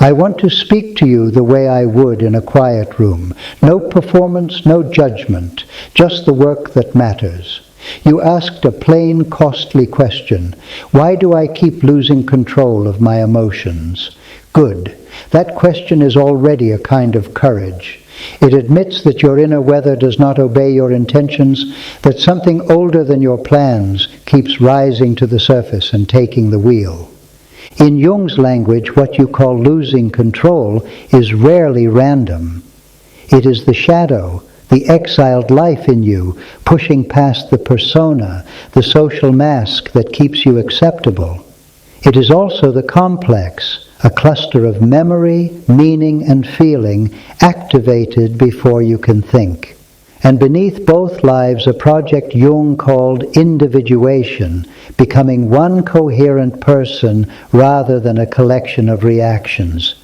I want to speak to you the way I would in a quiet room. No performance, no judgment, just the work that matters. You asked a plain, costly question. Why do I keep losing control of my emotions? Good. That question is already a kind of courage. It admits that your inner weather does not obey your intentions, that something older than your plans keeps rising to the surface and taking the wheel. In Jung's language, what you call losing control is rarely random. It is the shadow, the exiled life in you, pushing past the persona, the social mask that keeps you acceptable. It is also the complex, a cluster of memory, meaning, and feeling activated before you can think. And beneath both lives, a project Jung called individuation, becoming one coherent person rather than a collection of reactions.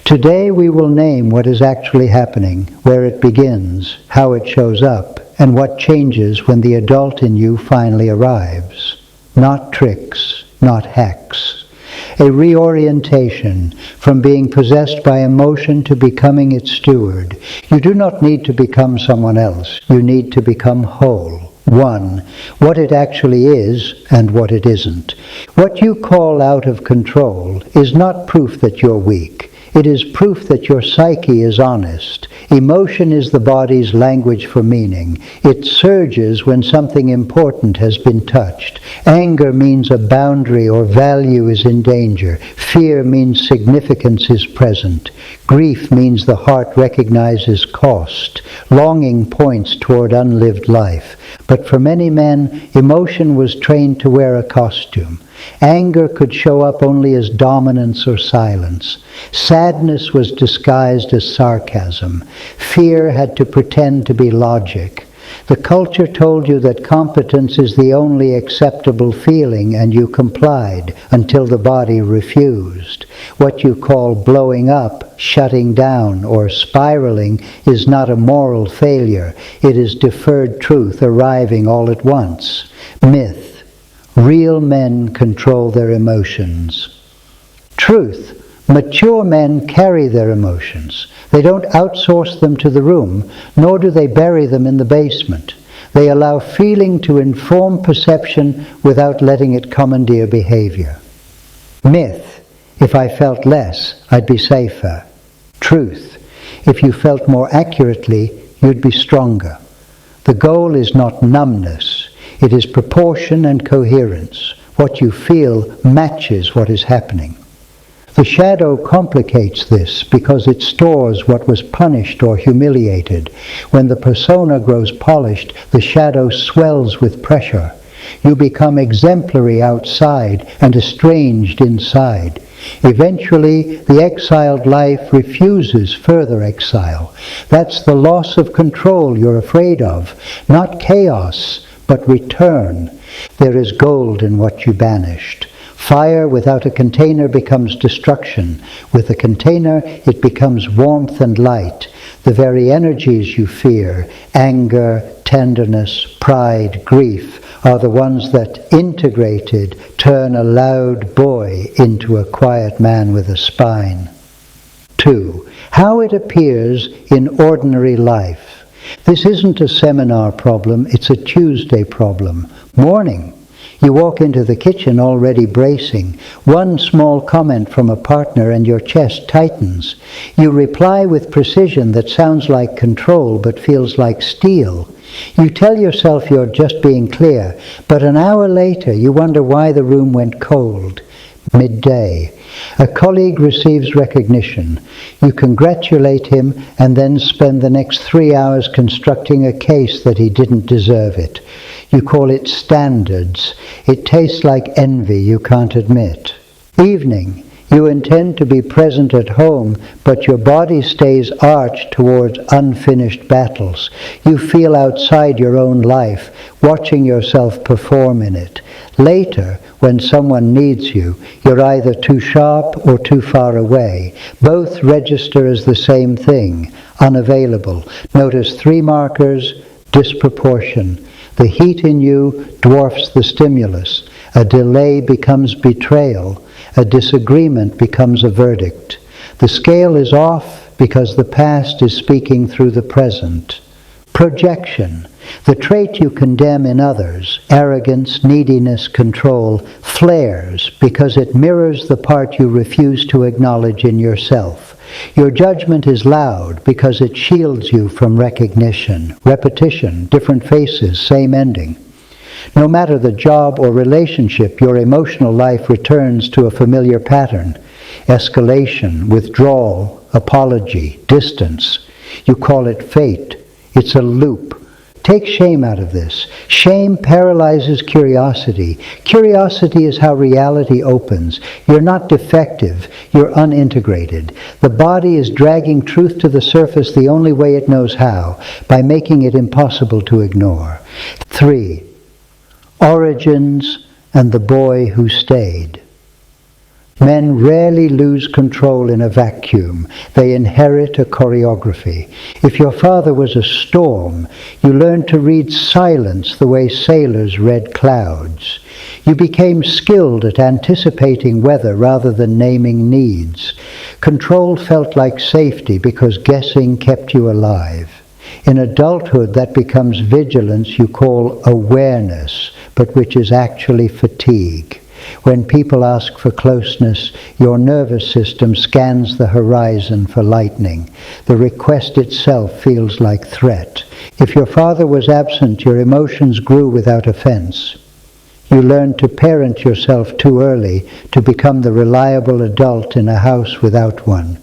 Today we will name what is actually happening, where it begins, how it shows up, and what changes when the adult in you finally arrives. Not tricks, not hacks. A reorientation from being possessed by emotion to becoming its steward. You do not need to become someone else. You need to become whole. One, what it actually is and what it isn't. What you call out of control is not proof that you're weak. It is proof that your psyche is honest. Emotion is the body's language for meaning. It surges when something important has been touched. Anger means a boundary or value is in danger. Fear means significance is present. Grief means the heart recognizes cost. Longing points toward unlived life. But for many men, emotion was trained to wear a costume. Anger could show up only as dominance or silence. Sadness was disguised as sarcasm. Fear had to pretend to be logic. The culture told you that competence is the only acceptable feeling, and you complied until the body refused. What you call blowing up, shutting down, or spiraling is not a moral failure. It is deferred truth arriving all at once. Myth. Real men control their emotions. Truth. Mature men carry their emotions. They don't outsource them to the room, nor do they bury them in the basement. They allow feeling to inform perception without letting it commandeer behavior. Myth. If I felt less, I'd be safer. Truth. If you felt more accurately, you'd be stronger. The goal is not numbness. It is proportion and coherence. What you feel matches what is happening. The shadow complicates this because it stores what was punished or humiliated. When the persona grows polished, the shadow swells with pressure. You become exemplary outside and estranged inside. Eventually, the exiled life refuses further exile. That's the loss of control you're afraid of, not chaos, but return. There is gold in what you banished. Fire without a container becomes destruction. With a container, it becomes warmth and light. The very energies you fear, anger, tenderness, pride, grief, are the ones that, integrated, turn a loud boy into a quiet man with a spine. 2. How it appears in ordinary life. This isn't a seminar problem, it's a Tuesday problem. Morning. You walk into the kitchen already bracing. One small comment from a partner and your chest tightens. You reply with precision that sounds like control but feels like steel. You tell yourself you're just being clear, but an hour later you wonder why the room went cold. Midday. A colleague receives recognition. You congratulate him and then spend the next 3 hours constructing a case that he didn't deserve it. You call it standards. It tastes like envy you can't admit. Evening. You intend to be present at home, but your body stays arched towards unfinished battles. You feel outside your own life, watching yourself perform in it. Later, when someone needs you, you're either too sharp or too far away. Both register as the same thing, unavailable. Notice 3 markers: disproportion. The heat in you dwarfs the stimulus. A delay becomes betrayal. A disagreement becomes a verdict. The scale is off because the past is speaking through the present. Projection, the trait you condemn in others, arrogance, neediness, control, flares because it mirrors the part you refuse to acknowledge in yourself. Your judgment is loud because it shields you from recognition, repetition, different faces, same ending. No matter the job or relationship, your emotional life returns to a familiar pattern. Escalation, withdrawal, apology, distance. You call it fate. It's a loop. Take shame out of this. Shame paralyzes curiosity. Curiosity is how reality opens. You're not defective. You're unintegrated. The body is dragging truth to the surface the only way it knows how, by making it impossible to ignore. 3. Origins and the boy who stayed. Men rarely lose control in a vacuum. They inherit a choreography. If your father was a storm, you learned to read silence the way sailors read clouds. You became skilled at anticipating weather rather than naming needs. Control felt like safety because guessing kept you alive. In adulthood, that becomes vigilance you call awareness, but which is actually fatigue. When people ask for closeness, your nervous system scans the horizon for lightning. The request itself feels like threat. If your father was absent, your emotions grew without offense. You learned to parent yourself too early to become the reliable adult in a house without one.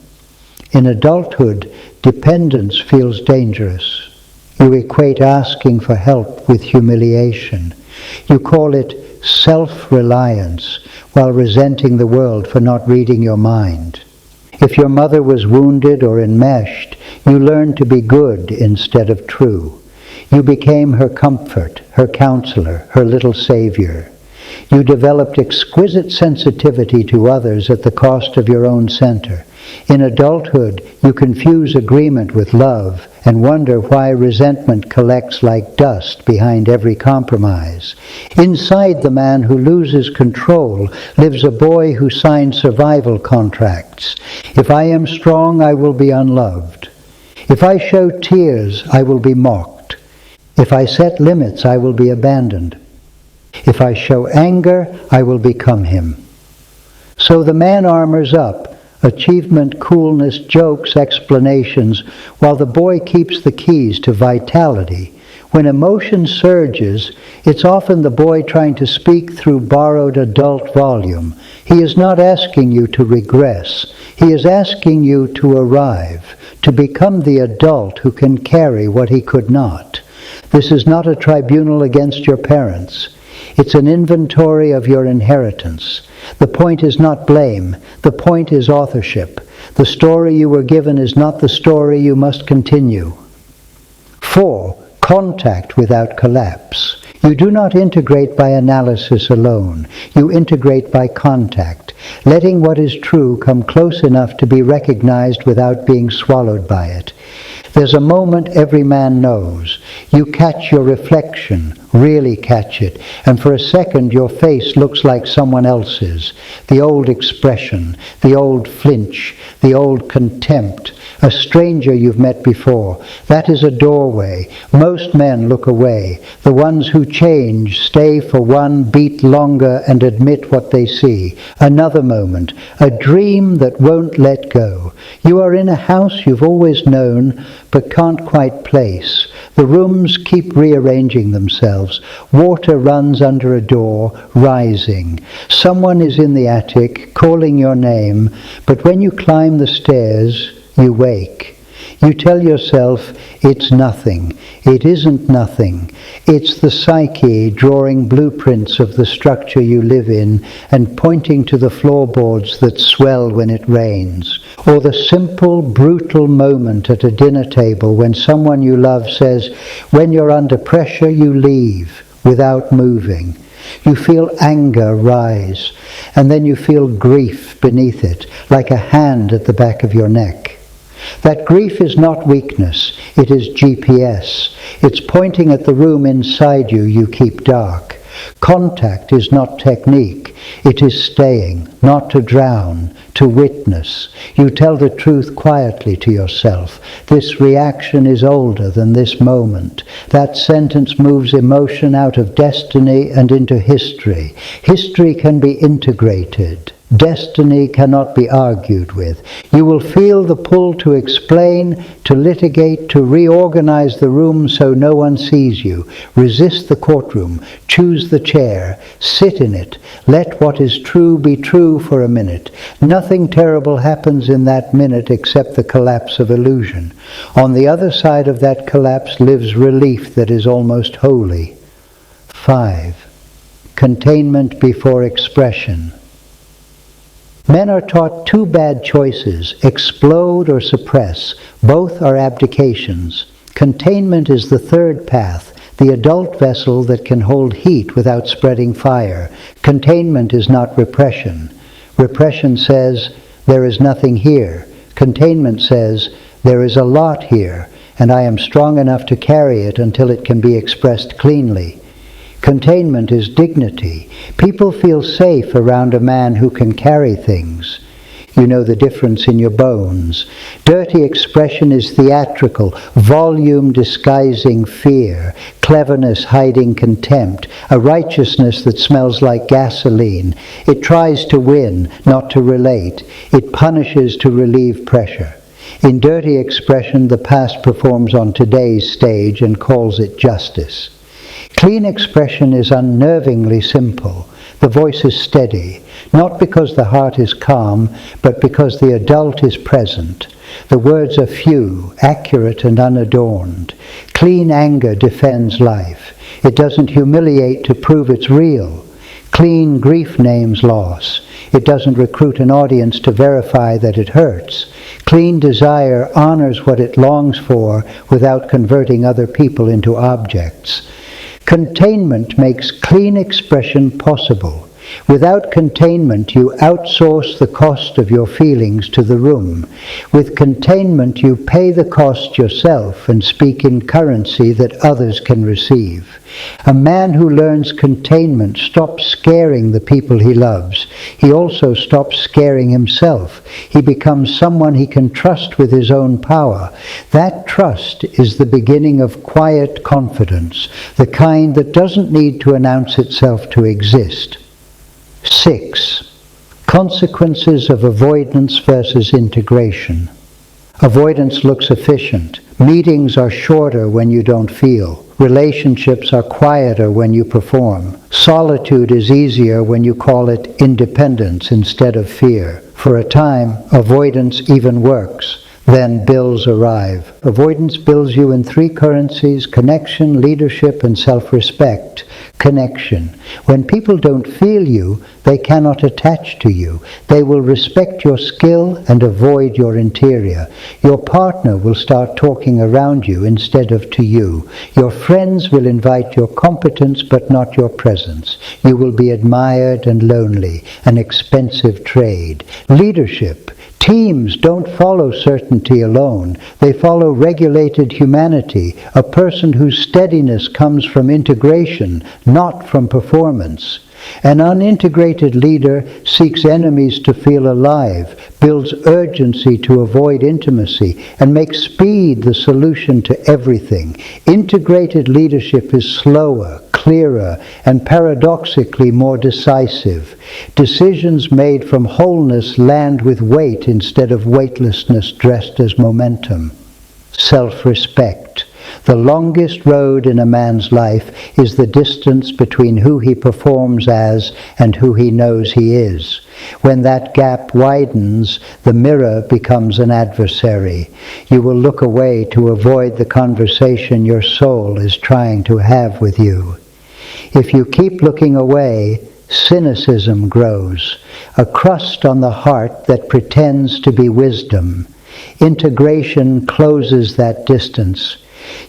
In adulthood, dependence feels dangerous. You equate asking for help with humiliation. You call it self-reliance while resenting the world for not reading your mind. If your mother was wounded or enmeshed, you learned to be good instead of true. You became her comfort, her counselor, her little savior. You developed exquisite sensitivity to others at the cost of your own center. In adulthood, you confuse agreement with love and wonder why resentment collects like dust behind every compromise. Inside the man who loses control lives a boy who signs survival contracts. If I am strong, I will be unloved. If I show tears, I will be mocked. If I set limits, I will be abandoned. If I show anger, I will become him. So the man armors up, achievement, coolness, jokes, explanations, while the boy keeps the keys to vitality. When emotion surges, it's often the boy trying to speak through borrowed adult volume. He is not asking you to regress. He is asking you to arrive, to become the adult who can carry what he could not. This is not a tribunal against your parents. It's an inventory of your inheritance. The point is not blame. The point is authorship. The story you were given is not the story you must continue. 4. Contact without collapse. You do not integrate by analysis alone. You integrate by contact, letting what is true come close enough to be recognized without being swallowed by it. There's a moment every man knows. You catch your reflection, really catch it, and for a second your face looks like someone else's. The old expression, the old flinch, the old contempt, a stranger you've met before. That is a doorway. Most men look away. The ones who change stay for one beat longer and admit what they see. Another moment, a dream that won't let go. You are in a house you've always known, but can't quite place. The rooms keep rearranging themselves. Water runs under a door, rising. Someone is in the attic, calling your name, but when you climb the stairs, you wake. You tell yourself, it's nothing. It isn't nothing. It's the psyche drawing blueprints of the structure you live in and pointing to the floorboards that swell when it rains. Or the simple, brutal moment at a dinner table when someone you love says, when you're under pressure, you leave without moving. You feel anger rise, and then you feel grief beneath it, like a hand at the back of your neck. That grief is not weakness, it is GPS. It's pointing at the room inside you keep dark. Contact is not technique, it is staying, not to drown, to witness. You tell the truth quietly to yourself. This reaction is older than this moment. That sentence moves emotion out of destiny and into history. History can be integrated. Destiny cannot be argued with. You will feel the pull to explain, to litigate, to reorganize the room so no one sees you. Resist the courtroom. Choose the chair. Sit in it. Let what is true be true for a minute. Nothing terrible happens in that minute except the collapse of illusion. On the other side of that collapse lives relief that is almost holy. 5. Containment before expression. Men are taught two bad choices, explode or suppress. Both are abdications. Containment is the third path, the adult vessel that can hold heat without spreading fire. Containment is not repression. Repression says, there is nothing here. Containment says, there is a lot here, and I am strong enough to carry it until it can be expressed cleanly. Containment is dignity. People feel safe around a man who can carry things. You know the difference in your bones. Dirty expression is theatrical, volume disguising fear, cleverness hiding contempt, a righteousness that smells like gasoline. It tries to win, not to relate. It punishes to relieve pressure. In dirty expression, the past performs on today's stage and calls it justice. Clean expression is unnervingly simple. The voice is steady, not because the heart is calm, but because the adult is present. The words are few, accurate and unadorned. Clean anger defends life. It doesn't humiliate to prove it's real. Clean grief names loss. It doesn't recruit an audience to verify that it hurts. Clean desire honors what it longs for without converting other people into objects. Containment makes clean expression possible. Without containment, you outsource the cost of your feelings to the room. With containment, you pay the cost yourself and speak in currency that others can receive. A man who learns containment stops scaring the people he loves. He also stops scaring himself. He becomes someone he can trust with his own power. That trust is the beginning of quiet confidence, the kind that doesn't need to announce itself to exist. 6. Consequences of avoidance versus integration. Avoidance looks efficient. Meetings are shorter when you don't feel. Relationships are quieter when you perform. Solitude is easier when you call it independence instead of fear. For a time, avoidance even works. Then bills arrive. Avoidance bills you in 3 currencies: connection, leadership, and self-respect. Connection. When people don't feel you, they cannot attach to you. They will respect your skill and avoid your interior. Your partner will start talking around you instead of to you. Your friends will invite your competence but not your presence. You will be admired and lonely, an expensive trade. Leadership. Teams don't follow certainty alone. They follow regulated humanity, a person whose steadiness comes from integration, not from performance. An unintegrated leader seeks enemies to feel alive, builds urgency to avoid intimacy, and makes speed the solution to everything. Integrated leadership is slower, clearer, and paradoxically more decisive. Decisions made from wholeness land with weight instead of weightlessness dressed as momentum. Self-respect. The longest road in a man's life is the distance between who he performs as and who he knows he is. When that gap widens, the mirror becomes an adversary. You will look away to avoid the conversation your soul is trying to have with you. If you keep looking away, cynicism grows, a crust on the heart that pretends to be wisdom. Integration closes that distance.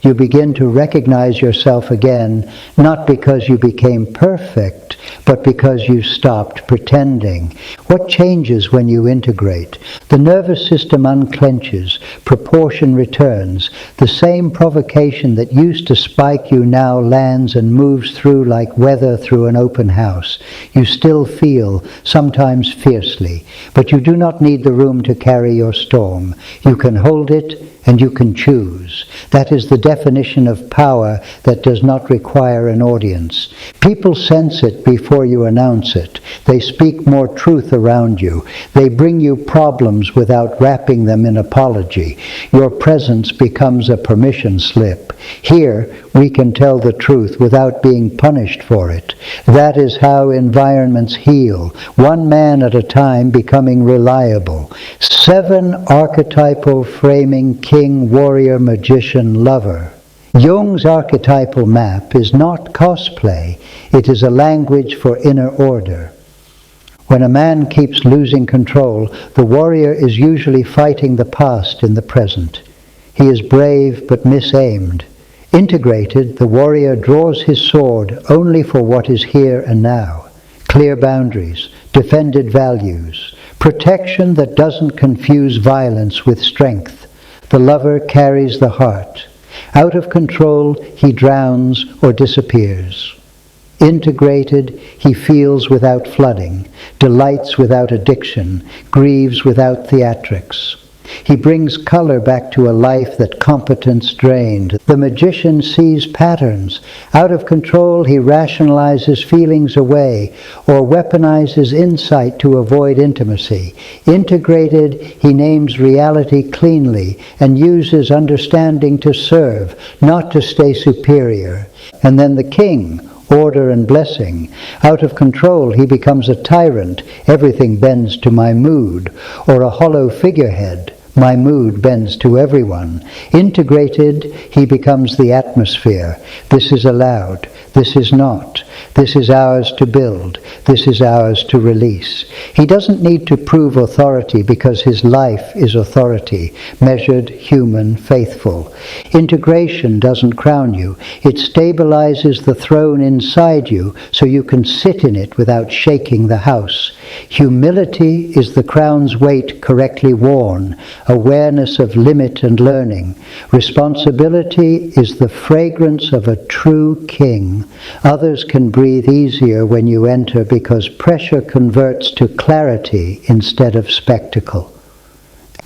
You begin to recognize yourself again, not because you became perfect, but because you stopped pretending. What changes when you integrate? The nervous system unclenches, proportion returns. The same provocation that used to spike you now lands and moves through like weather through an open house. You still feel, sometimes fiercely, but you do not need the room to carry your storm. You can hold it, and you can choose. That is the definition of power that does not require an audience. People sense it before you announce it. They speak more truth around you. They bring you problems without wrapping them in apology. Your presence becomes a permission slip. Here, we can tell the truth without being punished for it. That is how environments heal, one man at a time becoming reliable. 7 archetypal framing king, warrior, magician, lover. Jung's archetypal map is not cosplay, it is a language for inner order. When a man keeps losing control, the warrior is usually fighting the past in the present. He is brave but misaimed. Integrated, the warrior draws his sword only for what is here and now. Clear boundaries, defended values, protection that doesn't confuse violence with strength. The lover carries the heart. Out of control, he drowns or disappears. Integrated, he feels without flooding, delights without addiction, grieves without theatrics. He brings color back to a life that competence drained. The magician sees patterns. Out of control, he rationalizes feelings away or weaponizes insight to avoid intimacy. Integrated, he names reality cleanly and uses understanding to serve, not to stay superior. And then the king, order and blessing. Out of control, he becomes a tyrant. Everything bends to my mood. Or a hollow figurehead. My mood bends to everyone. Integrated, he becomes the atmosphere. This is allowed. This is not. This is ours to build. This is ours to release. He doesn't need to prove authority because his life is authority, measured, human, faithful. Integration doesn't crown you. It stabilizes the throne inside you so you can sit in it without shaking the house. Humility is the crown's weight correctly worn, awareness of limit and learning. Responsibility is the fragrance of a true king. Others can breathe easier when you enter because pressure converts to clarity instead of spectacle.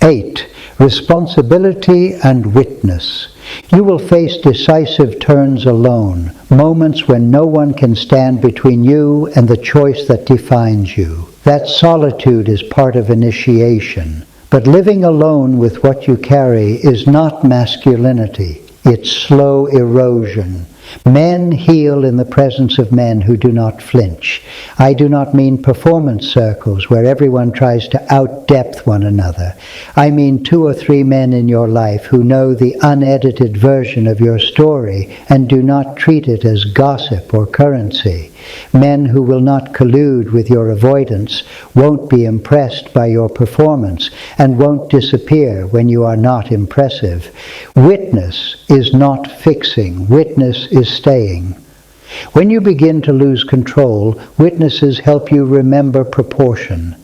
8. Responsibility and witness. You will face decisive turns alone, moments when no one can stand between you and the choice that defines you. That solitude is part of initiation. But living alone with what you carry is not masculinity. It's slow erosion. Men heal in the presence of men who do not flinch. I do not mean performance circles where everyone tries to out-depth one another. I mean 2 or 3 men in your life who know the unedited version of your story and do not treat it as gossip or currency. Men who will not collude with your avoidance, won't be impressed by your performance, and won't disappear when you are not impressive. Witness is not fixing. Witness is staying. When you begin to lose control, witnesses help you remember proportion.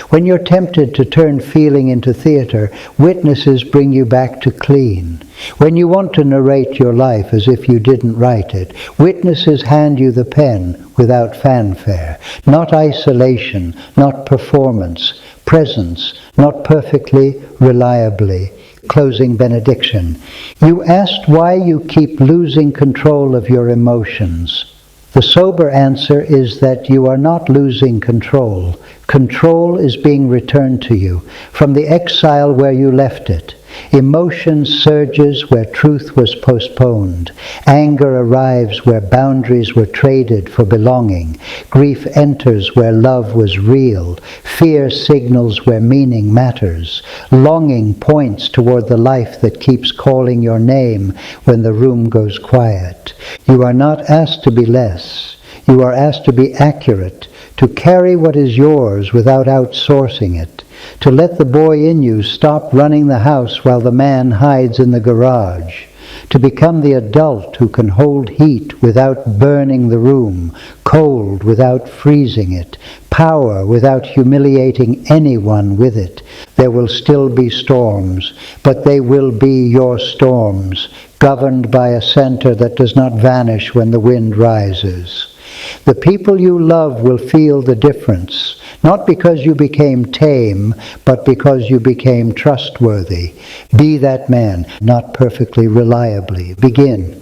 When you're tempted to turn feeling into theater, witnesses bring you back to clean. When you want to narrate your life as if you didn't write it, witnesses hand you the pen without fanfare. Not isolation, not performance, presence, not perfectly, reliably. Closing benediction. You asked why you keep losing control of your emotions. The sober answer is that you are not losing control. Control is being returned to you from the exile where you left it. Emotion surges where truth was postponed. Anger arrives where boundaries were traded for belonging. Grief enters where love was real. Fear signals where meaning matters. Longing points toward the life that keeps calling your name when the room goes quiet. You are not asked to be less. You are asked to be accurate, to carry what is yours without outsourcing it, to let the boy in you stop running the house while the man hides in the garage, to become the adult who can hold heat without burning the room, cold without freezing it, power without humiliating anyone with it. There will still be storms, but they will be your storms, governed by a center that does not vanish when the wind rises. The people you love will feel the difference, not because you became tame, but because you became trustworthy. Be that man, not perfectly reliably. Begin.